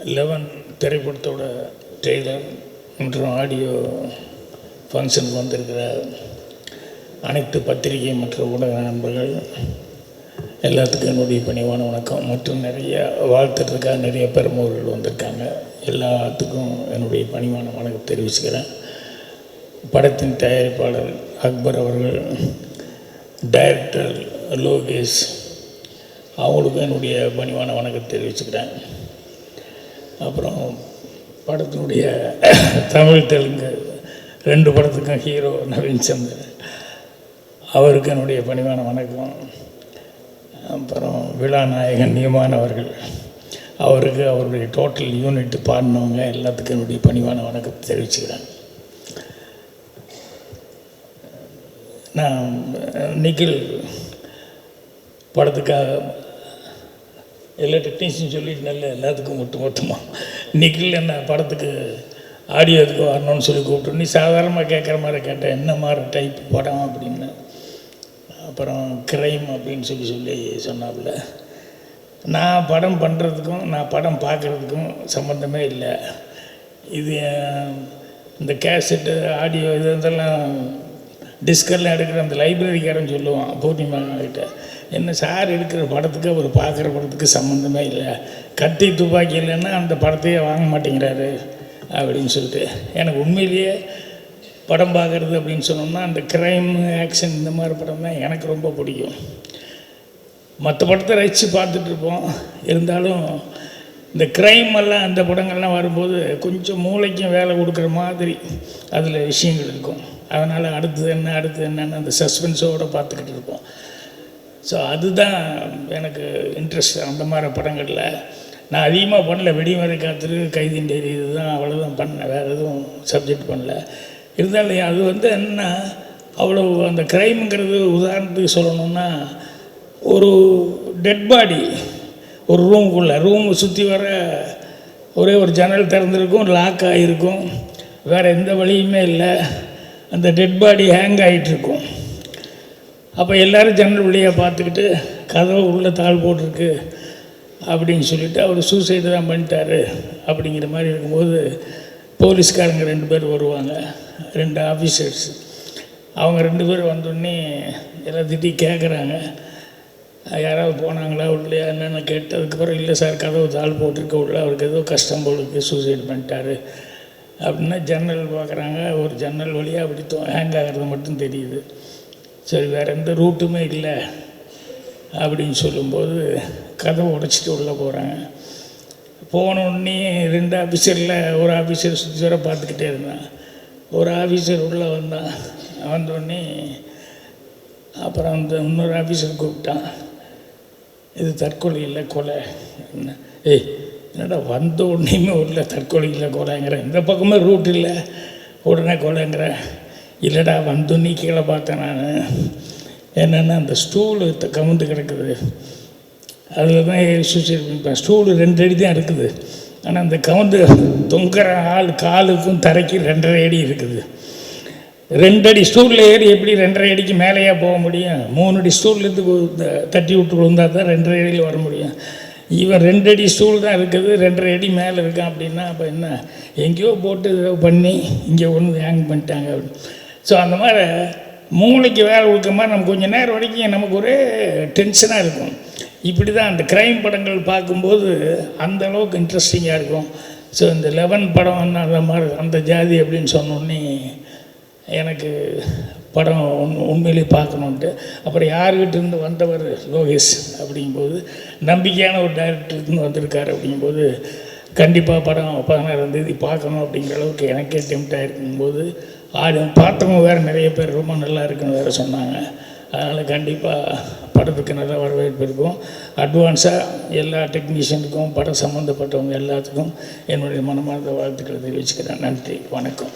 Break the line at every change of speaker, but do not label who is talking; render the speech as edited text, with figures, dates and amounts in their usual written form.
11 திரைப்படத்தோட ட்ரெய்லர் மற்றும் ஆடியோ ஃபங்க்ஷனுக்கு வந்திருக்கிற அனைத்து பத்திரிகை மற்றும் ஊடக நண்பர்கள் எல்லாத்துக்கும் என்னுடைய பணிவான வணக்கம். மற்றும் நிறைய வாழ்த்துறதுக்காக நிறைய பெருமவர்கள் வந்திருக்காங்க. எல்லாத்துக்கும் என்னுடைய பணிவான வணக்கம் தெரிவிச்சுக்கிறேன். படத்தின் தயாரிப்பாளர் அக்பர் அவர்கள், டைரக்டர் லோகேஷ் அவங்களுக்கும் என்னுடைய பணிவான வணக்கம் தெரிவிச்சுக்கிறேன். அப்புறம் படத்தினுடைய தமிழ் தெலுங்கு 2 படத்துக்கும் ஹீரோ நவீன் சந்தர் அவருக்கு என்னுடைய பணிவான வணக்கம். அப்புறம் விழாநாயகன் நியமான அவர்கள் அவருக்கு அவருடைய டோட்டல் யூனிட் பாடினவங்க எல்லாத்துக்கும் என்னுடைய பணிவான வணக்கத்தை தெரிவிச்சுக்கிறேன். நான் நிக்கில் படத்துக்காக எல்லா டெக்னீஷியன் சொல்லிட்டு நல்ல எல்லாத்துக்கும் மொத்தமாக நிக்கில் என்ன படத்துக்கு ஆடியோ இதுக்கு வரணும்னு சொல்லி கூப்பிட்டு, நீ சாதாரணமாக கேட்குற மாதிரி கேட்டேன், என்ன மாதிரி டைப் படம் அப்படின்னு. அப்புறம் கிரைம் அப்படின்னு சொல்லி சொன்னாப்புல. நான் படம் பண்ணுறதுக்கும் நான் படம் பார்க்குறதுக்கும் சம்மந்தமே இல்லை. இது இந்த கேசட்டு ஆடியோ இதெல்லாம் டிஸ்கெல்லாம் எடுக்கிற அந்த லைப்ரரிக்காரன் சொல்லுவான் பூர்ணிமா கிட்ட, என்ன சார் எடுக்கிற படத்துக்கு அவர் பார்க்குற படத்துக்கு சம்மந்தமே இல்லை, கத்தி துப்பாக்கி இல்லைன்னா அந்த படத்தையே வாங்க மாட்டேங்கிறாரு அப்படின்னு சொல்லிட்டு. எனக்கு உண்மையிலேயே படம் பார்க்குறது அப்படின்னு சொன்னோம்னா அந்த க்ரைம் ஆக்ஷன் இந்த மாதிரி படம் தான் எனக்கு ரொம்ப பிடிக்கும். மற்ற படத்தை ரசித்து பார்த்துட்ருப்போம். இருந்தாலும் இந்த க்ரைம் எல்லாம் அந்த படங்கள்லாம் வரும்போது கொஞ்சம் மூளைக்கும் வேலை கொடுக்குற மாதிரி அதில் விஷயங்கள் இருக்கும். அதனால் அடுத்தது என்னன்னு அந்த சஸ்பென்ஸோடு பார்த்துக்கிட்டு இருப்போம். ஸோ அதுதான் எனக்கு இன்ட்ரெஸ்ட். அந்த மாதிரி படங்களில் நான் அதிகமாக பண்ணல. வெடிமறை காத்துரு, கைதின் டைரி, இதுதான் அவ்வளோதான் பண்ணேன். வேறு எதுவும் சப்ஜெக்ட் பண்ணல. இருந்தாலும் அது என்ன அவ்வளோ அந்த க்ரைமுங்கிறது உதாரணத்துக்கு சொல்லணுன்னா, ஒரு டெட் பாடி ஒரு ரூம் சுற்றி வர ஒரே ஒரு ஜன்னல் திறந்துருக்கும், லாக் ஆகிருக்கும், வேறு எந்த வழியுமே இல்லை. அந்த டெட் பாடி ஹேங் ஆகிட்டுருக்கும். அப்போ எல்லோரும் ஜன்னல் வழியாக பார்த்துக்கிட்டு கதவை உள்ளே தாள் போட்டிருக்கு அப்படின்னு சொல்லிவிட்டு அவர் சூசைடு தான் பண்ணிட்டாரு அப்படிங்கிற மாதிரி இருக்கும்போது போலீஸ்காரங்க 2 பேர் வருவாங்க, 2 ஆஃபீஸர்ஸ். அவங்க 2 பேர் வந்தோடனே எல்லாத்திட்டையும் கேட்குறாங்க, யாராவது போனாங்களா உள்ளே என்னென்னு கேட்டதுக்கப்புறம், இல்லை சார் கதவு தாள் போட்டிருக்க உள்ள அவருக்கு ஏதோ கஷ்டம் போலுக்கு சூசைடு பண்ணிட்டாரு அப்படின்னா ஜன்னல் பார்க்குறாங்க. ஒரு ஜன்னல் வழியாக அப்படி ஹேங் ஆகிறது மட்டும் தெரியுது. சரி, வேறு எந்த ரூட்டுமே இல்லை அப்படின்னு சொல்லும்போது கதவை உடைச்சிட்டு உள்ளே போகிறாங்க. போனோடனே 2 ஆஃபீஸரில் ஒரு ஆஃபீஸர் சுற்றி வர பார்த்துக்கிட்டே இருந்தான். ஒரு ஆஃபீஸர் உள்ளே வந்தோடனே அப்புறம் அந்த இன்னொரு ஆஃபீஸர் கூப்பிட்டான், இது தற்கொலை இல்லை கொலை. ஏய் என்னடா வந்த உடனேயுமே உள்ள தற்கொலை இல்லை கொலைங்கிற, இந்த பக்கமே ரூட் இல்லை உடனே கொலைங்கிற. இல்லைடா வந்தோன்னே கீழே பார்த்தேன் நான், என்னென்னா அந்த ஸ்டூலு கவுந்து கிடக்குது, அதில் தான் சூசைட் பண்ணிப்பேன். ஸ்டூலு 2 அடி தான் இருக்குது, ஆனால் அந்த கவுந்து தொங்குற காலுக்கும் தரைக்கு 2.5 அடி இருக்குது. 2 அடி ஸ்டூலில் ஏறி எப்படி 2.5 அடிக்கு மேலேயா போக முடியும்? 3 அடி ஸ்டூல்லேருந்து தட்டி விட்டு விழுந்தால் தான் 2.5 அடியில் வர முடியும். இவன் 2 அடி ஸ்டூல் தான் இருக்குது, 2.5 அடி மேலே இருக்கான். அப்படின்னா அப்போ என்ன, எங்கேயோ போட்டு ஏதோ பண்ணி இங்கே ஒன்று ஹேங் பண்ணிட்டாங்க அப்படின்னு. ஸோ அந்த மாதிரி மூளைக்கு வேலை கொடுக்குற மாதிரி நம்ம கொஞ்சம் நேரம் வரைக்கும் நமக்கு ஒரே டென்ஷனாக இருக்கும். இப்படி தான் அந்த க்ரைம் படங்கள் பார்க்கும்போது அந்த அளவுக்கு இன்ட்ரெஸ்டிங்காக இருக்கும். ஸோ இந்த 11 படம் அந்த மாதிரி அந்த ஜாதி அப்படின்னு சொன்னோடனே எனக்கு படம் உண்மையிலே பார்க்கணுன்ட்டு. அப்புறம் யார்கிட்டேருந்து வந்தவர் லோகேஷ் அப்படிங்கும்போது நம்பிக்கையான ஒரு டைரக்டருக்குன்னு வந்திருக்காரு அப்படிங்கும்போது கண்டிப்பாக படம் 16ஆம் தேதி பார்க்கணும் அப்படிங்கிற அளவுக்கு எனக்கே டெம்ப்டாக இருக்கும்போது பார்த்தவங்க வேறு நிறைய பேர் ரொம்ப நல்லா இருக்குன்னு வேறு சொன்னாங்க. அதனால் கண்டிப்பாக படத்துக்கு நல்ல வரவேற்பு இருக்கும். அட்வான்ஸாக எல்லா டெக்னீஷியனுக்கும் படம் சம்மந்தப்பட்டவங்க எல்லாத்துக்கும் என்னுடைய மனமார்ந்த வாழ்த்துக்களை தெரிவிச்சுக்கிறேன். நன்றி, வணக்கம்.